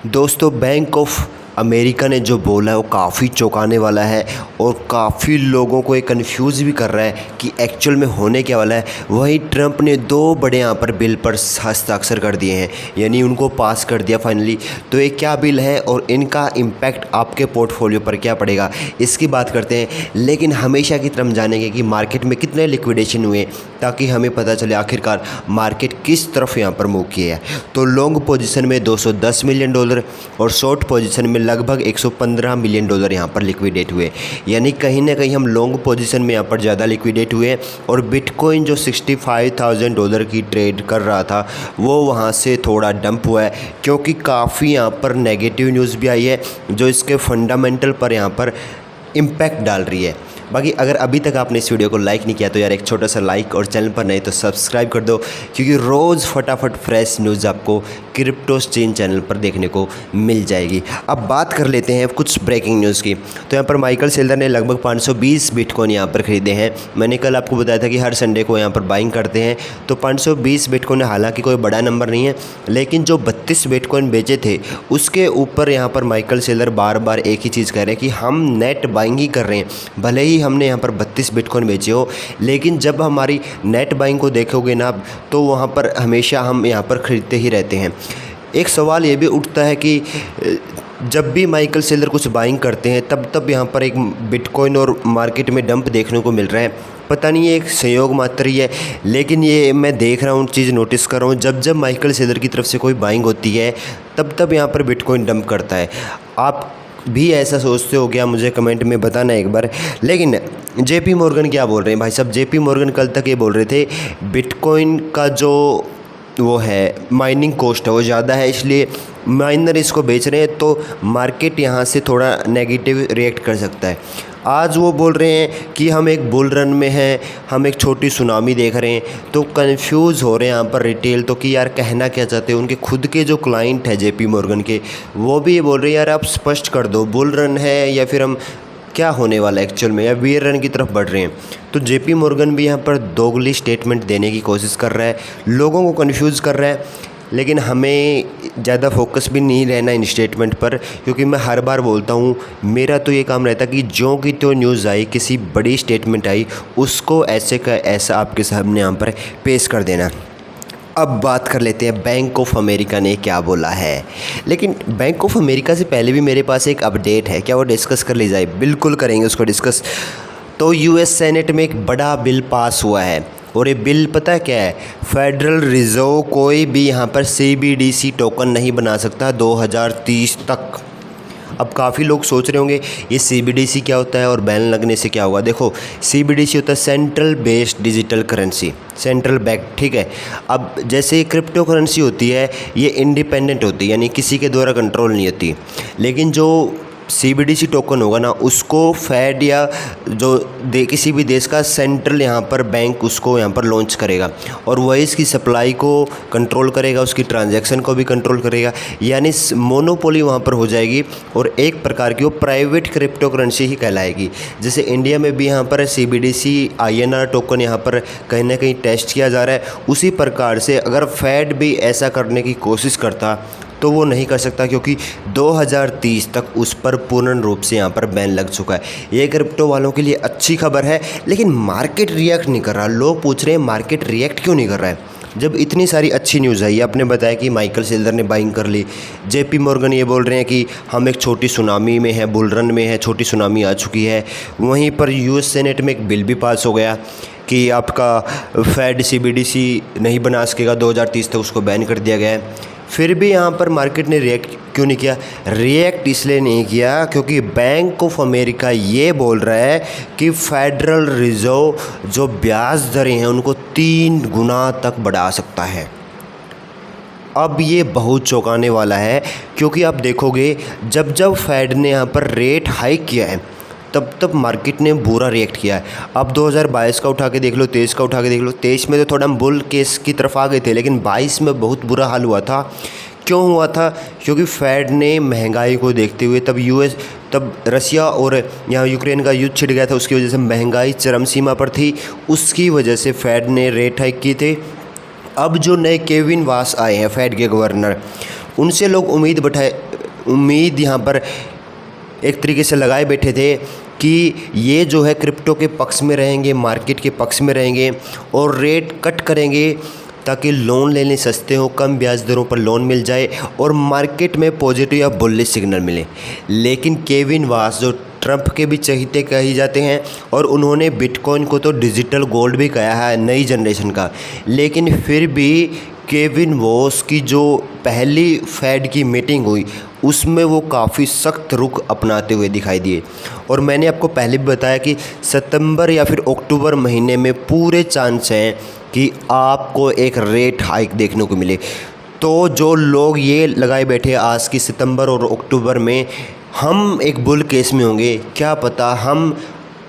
दोस्तों, bank of America ने जो बोला है वो काफ़ी चौंकाने वाला है और काफ़ी लोगों को ये कन्फ्यूज़ भी कर रहा है कि एक्चुअल में होने क्या वाला है। वहीं ट्रंप ने 2 बड़े यहाँ पर बिल पर हस्ताक्षर कर दिए हैं, यानी उनको पास कर दिया फाइनली। तो ये क्या बिल है और इनका इम्पैक्ट आपके पोर्टफोलियो पर क्या पड़ेगा, इसकी बात करते हैं। लेकिन हमेशा की तरह हम जानेंगे कि मार्केट में कितने लिक्विडेशन हुए, ताकि हमें पता चले आखिरकार मार्केट किस तरफ यहाँ पर मूव किया है। तो लॉन्ग पोजीशन में $210 मिलियन और शॉर्ट पोजीशन में लगभग $115 मिलियन यहाँ पर लिक्विडेट हुए, यानी कहीं ना कहीं हम लॉन्ग पोजीशन में यहाँ पर ज़्यादा लिक्विडेट हुए। और बिटकॉइन जो $65,000 की ट्रेड कर रहा था वो वहाँ से थोड़ा डंप हुआ है, क्योंकि काफ़ी यहाँ पर नेगेटिव न्यूज़ भी आई है जो इसके फंडामेंटल पर यहाँ पर इम्पैक्ट डाल रही है। बाकी अगर अभी तक आपने इस वीडियो को लाइक नहीं किया तो यार एक छोटा सा लाइक, और चैनल पर नहीं तो सब्सक्राइब कर दो, क्योंकि रोज़ फटाफट फ्रेश न्यूज़ आपको क्रिप्टो स्ट्रीम चैनल पर देखने को मिल जाएगी। अब बात कर लेते हैं कुछ ब्रेकिंग न्यूज़ की। तो यहाँ पर माइकल सेलर ने लगभग 520 बिटकॉइन यहाँ पर ख़रीदे हैं। मैंने कल आपको बताया था कि हर संडे को यहाँ पर बाइंग करते हैं, तो 520 बिटकॉइन हालांकि कोई बड़ा नंबर नहीं है, लेकिन जो 32 बिटकॉइन बेचे थे उसके ऊपर यहाँ पर माइकल सेलर बार बार एक ही चीज़ कह रहे हैं कि हम नेट बाइंग ही कर रहे हैं। भले ही हमने यहाँ पर 32 बिटकॉइन बेचे हो, लेकिन जब हमारी नेट बाइंग को देखोगे ना तो वहाँ पर हमेशा हम यहाँ पर ख़रीदते ही रहते हैं। एक सवाल ये भी उठता है कि जब भी माइकल सेलर कुछ बाइंग करते हैं तब यहाँ पर एक बिटकॉइन और मार्केट में डंप देखने को मिल रहा है। पता नहीं ये एक संयोग मात्र ही है, लेकिन ये मैं देख रहा हूँ, चीज़ नोटिस कर रहा हूँ। जब माइकल सेलर की तरफ से कोई बाइंग होती है तब यहाँ पर बिटकॉइन डंप करता है। आप भी ऐसा सोचते हो क्या, मुझे कमेंट में बताना एक बार। लेकिन जेपी मॉर्गन क्या बोल रहे हैं भाई साहब? जेपी मॉर्गन कल तक ये बोल रहे थे बिटकॉइन का जो वो है माइनिंग कॉस्ट है वो ज़्यादा है, इसलिए माइनर इसको बेच रहे हैं, तो मार्केट यहाँ से थोड़ा नेगेटिव रिएक्ट कर सकता है। आज वो बोल रहे हैं कि हम एक बुल रन में हैं, हम एक छोटी सुनामी देख रहे हैं। तो कंफ्यूज हो रहे हैं यहाँ पर रिटेल तो कि यार कहना क्या चाहते हैं। उनके खुद के जो क्लाइंट है जेपी मॉर्गन के, वो भी ये बोल रहे हैं यार आप स्पष्ट कर दो, बुल रन है या फिर हम क्या होने वाला है एक्चुअल में, या बेयर रन की तरफ बढ़ रहे हैं। तो जेपी मॉर्गन भी यहाँ पर दोगली स्टेटमेंट देने की कोशिश कर रहा है, लोगों को कंफ्यूज कर रहा है। लेकिन हमें ज़्यादा फोकस भी नहीं रहना इन स्टेटमेंट पर, क्योंकि मैं हर बार बोलता हूँ मेरा तो ये काम रहता कि जो कि तो न्यूज़ आई, किसी बड़ी स्टेटमेंट आई, उसको ऐसे का ऐसा आपके सामने यहाँ पर पेश कर देना। अब बात कर लेते हैं बैंक ऑफ अमेरिका ने क्या बोला है। लेकिन बैंक ऑफ अमेरिका से पहले भी मेरे पास एक अपडेट है, क्या वो डिस्कस कर ली जाए? बिल्कुल करेंगे उसको डिस्कस। तो यूएस सेनेट में एक बड़ा बिल पास हुआ है, और ये बिल पता है क्या है? फेडरल रिजर्व कोई भी यहाँ पर CBDC टोकन नहीं बना सकता 2030 तक। अब काफ़ी लोग सोच रहे होंगे ये CBDC क्या होता है और बैन लगने से क्या होगा। देखो, CBDC होता है central based digital currency, central bank, ठीक है। अब जैसे क्रिप्टो करेंसी होती है ये इंडिपेंडेंट होती है, यानी किसी के द्वारा कंट्रोल नहीं होती। लेकिन जो CBDC टोकन होगा ना, उसको फेड या जो किसी भी देश का सेंट्रल यहाँ पर बैंक उसको यहाँ पर लॉन्च करेगा, और वही इसकी सप्लाई को कंट्रोल करेगा, उसकी ट्रांजैक्शन को भी कंट्रोल करेगा। यानी मोनोपोली वहाँ पर हो जाएगी, और एक प्रकार की वो प्राइवेट क्रिप्टो करेंसी ही कहलाएगी। जैसे इंडिया में भी यहाँ पर CBDC INR टोकन यहाँ पर कहीं ना कहीं टेस्ट किया जा रहा है, उसी प्रकार से अगर फेड भी ऐसा करने की कोशिश करता तो वो नहीं कर सकता, क्योंकि 2030 तक उस पर पूर्ण रूप से यहाँ पर बैन लग चुका है। ये क्रिप्टो वालों के लिए अच्छी खबर है, लेकिन मार्केट रिएक्ट नहीं कर रहा। लोग पूछ रहे हैं मार्केट रिएक्ट क्यों नहीं कर रहा है, जब इतनी सारी अच्छी न्यूज़ आई। आपने बताया कि माइकल सेलर ने बाइंग कर ली, जेपी मॉर्गन ये बोल रहे हैं कि हम एक छोटी सुनामी में हैं, बुल रन में है, छोटी सुनामी आ चुकी है। वहीं पर यूएस सेनेट में एक बिल भी पास हो गया कि आपका फेड CBDC नहीं बना सकेगा 2030 तक, उसको बैन कर दिया गया है। फिर भी यहाँ पर मार्केट ने रिएक्ट क्यों नहीं किया? रिएक्ट इसलिए नहीं किया क्योंकि बैंक ऑफ अमेरिका ये बोल रहा है कि फेडरल रिजर्व जो ब्याज दरें हैं उनको 3 गुना तक बढ़ा सकता है। अब ये बहुत चौंकाने वाला है, क्योंकि आप देखोगे जब फेड ने यहाँ पर रेट हाइक किया है तब मार्केट ने बुरा रिएक्ट किया है। अब 2022 का उठा के देख लो, 23 का उठा के देख लो। 23 में तो थोड़ा हम बुल केस की तरफ आ गए थे, लेकिन 22 में बहुत बुरा हाल हुआ था। क्यों हुआ था? क्योंकि फेड ने महंगाई को देखते हुए तब रसिया और यहाँ यूक्रेन का युद्ध छिड़ गया था, उसकी वजह से महंगाई चरम सीमा पर थी, उसकी वजह से फेड ने रेट हाइक किए थे। अब जो नए केविन वास आए हैं फेड के गवर्नर, उनसे लोग उम्मीद उम्मीद यहाँ पर एक तरीके से लगाए बैठे थे कि ये जो है क्रिप्टो के पक्ष में रहेंगे, मार्केट के पक्ष में रहेंगे और रेट कट करेंगे ताकि लोन लेने सस्ते हों, कम ब्याज दरों पर लोन मिल जाए और मार्केट में पॉजिटिव या बुलिश सिग्नल मिले। लेकिन केविन वॉस जो ट्रंप के भी चहेते कही जाते हैं और उन्होंने बिटकॉइन को तो डिजिटल गोल्ड भी कहा है नई जनरेशन का, लेकिन फिर भी केविन वॉस की जो पहली फेड की मीटिंग हुई उसमें वो काफ़ी सख्त रुख अपनाते हुए दिखाई दिए। और मैंने आपको पहले भी बताया कि सितंबर या फिर अक्टूबर महीने में पूरे चांस हैं कि आपको एक रेट हाइक देखने को मिले। तो जो लोग ये लगाए बैठे आज की सितंबर और अक्टूबर में हम एक बुल केस में होंगे, क्या पता हम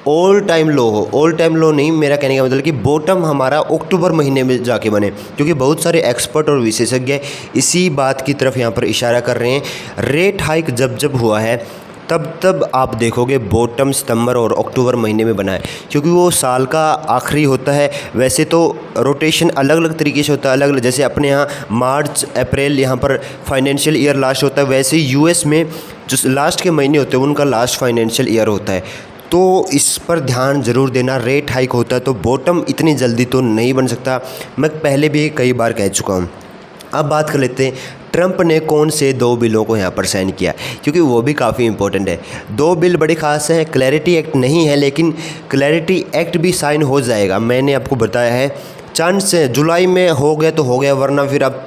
ऑल टाइम लो हो, ऑल टाइम लो नहीं, मेरा कहने का मतलब कि बॉटम हमारा अक्टूबर महीने में जाके बने, क्योंकि बहुत सारे एक्सपर्ट और विशेषज्ञ इसी बात की तरफ यहाँ पर इशारा कर रहे हैं। रेट हाइक जब जब हुआ है तब आप देखोगे बॉटम सितंबर और अक्टूबर महीने में बना है, क्योंकि वो साल का आखिरी होता है। वैसे तो रोटेशन अलग अलग तरीके से होता है, अलग अलग, जैसे अपने यहाँ मार्च अप्रैल यहाँ पर फाइनेंशियल ईयर लास्ट होता है, वैसे ही यूएस में जो लास्ट के महीने होते हैं उनका लास्ट फाइनेंशियल ईयर होता है। तो इस पर ध्यान ज़रूर देना। रेट हाइक होता है तो बॉटम इतनी जल्दी तो नहीं बन सकता, मैं पहले भी कई बार कह चुका हूँ। अब बात कर लेते हैं ट्रंप ने कौन से 2 बिलों को यहाँ पर साइन किया, क्योंकि वो भी काफ़ी इंपॉर्टेंट है। 2 बिल बड़े खास हैं, क्लैरिटी एक्ट नहीं है लेकिन क्लैरिटी एक्ट भी साइन हो जाएगा। मैंने आपको बताया है चांस है जुलाई में हो गया तो हो गया, वरना फिर आप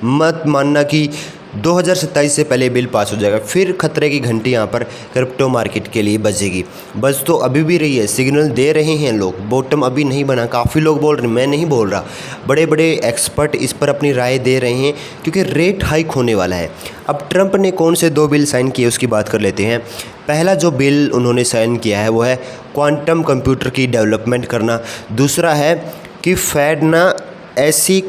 मत मानना कि 2027 से पहले बिल पास हो जाएगा, फिर खतरे की घंटी यहाँ पर क्रिप्टो मार्केट के लिए बजेगी। बस तो अभी भी रही है, सिग्नल दे रहे हैं लोग, बॉटम अभी नहीं बना। काफ़ी लोग बोल रहे हैं, मैं नहीं बोल रहा, बड़े बड़े एक्सपर्ट इस पर अपनी राय दे रहे हैं क्योंकि रेट हाइक होने वाला है। अब ट्रंप ने कौन से 2 बिल साइन किए उसकी बात कर लेते हैं। पहला जो बिल उन्होंने साइन किया है वो है क्वांटम कंप्यूटर की डेवलपमेंट करना। दूसरा है कि फेड ना ऐसी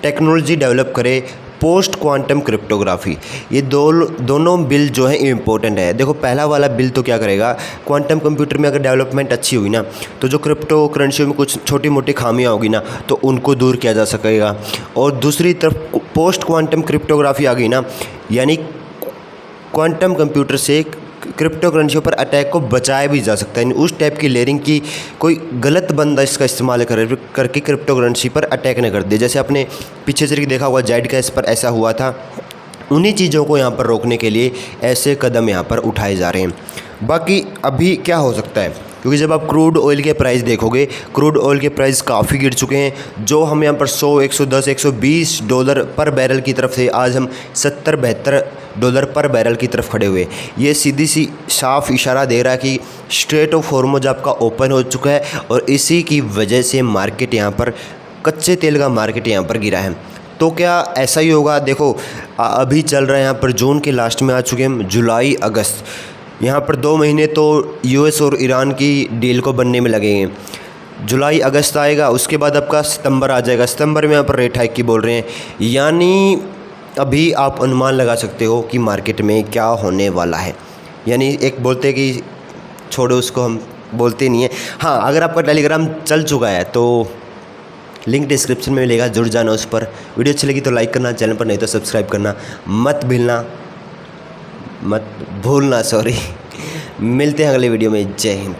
टेक्नोलॉजी डेवलप करे पोस्ट क्वांटम क्रिप्टोग्राफी। ये दोनों बिल जो है इम्पोर्टेंट है। देखो पहला वाला बिल तो क्या करेगा, क्वांटम कंप्यूटर में अगर डेवलपमेंट अच्छी हुई ना तो जो क्रिप्टो करेंसी में कुछ छोटी मोटी खामियां होगी ना तो उनको दूर किया जा सकेगा। और दूसरी तरफ पोस्ट क्वांटम क्रिप्टोग्राफी आ गई ना, यानी क्वांटम कंप्यूटर से क्रिप्टो करेंसियों पर अटैक को बचाया भी जा सकता है। उस टाइप की लेयरिंग की कोई गलत बंदा इसका इस्तेमाल करके क्रिप्टो करेंसी पर अटैक न कर दे। जैसे आपने पीछे से देखा होगा जेड कैश पर ऐसा हुआ था। उन्हीं चीज़ों को यहाँ पर रोकने के लिए ऐसे कदम यहाँ पर उठाए जा रहे हैं। बाकी अभी क्या हो सकता है, क्योंकि जब आप क्रूड ऑयल के प्राइस देखोगे, क्रूड ऑयल के प्राइस काफ़ी गिर चुके हैं। जो हम यहाँ पर 100, 110, 120 डॉलर पर बैरल की तरफ से आज हम 70-72 डॉलर पर बैरल की तरफ खड़े हुए। ये सीधी सी साफ इशारा दे रहा है कि स्ट्रेट ऑफ हॉर्मुज़ आपका ओपन हो चुका है और इसी की वजह से मार्केट यहाँ पर कच्चे तेल का मार्केट यहाँ पर गिरा है। तो क्या ऐसा ही होगा? देखो अभी चल रहा है यहाँ पर जून के लास्ट में आ चुके हैं, जुलाई अगस्त, यहाँ पर 2 महीने तो यूएस और ईरान की डील को बनने में लगेंगे। जुलाई अगस्त आएगा, उसके बाद आपका सितंबर आ जाएगा। सितंबर में यहाँ पर रेट हाइक की बोल रहे हैं, यानी अभी आप अनुमान लगा सकते हो कि मार्केट में क्या होने वाला है। यानी एक बोलते हैं कि छोड़ो उसको, हम बोलते नहीं है। हाँ, अगर आपका टेलीग्राम चल चुका है तो लिंक डिस्क्रिप्शन में मिलेगा, जुड़ जाना उस पर। वीडियो अच्छी लगी तो लाइक करना, चैनल पर नहीं तो सब्सक्राइब करना मत भूलना। मिलते हैं अगले वीडियो में। जय हिंद।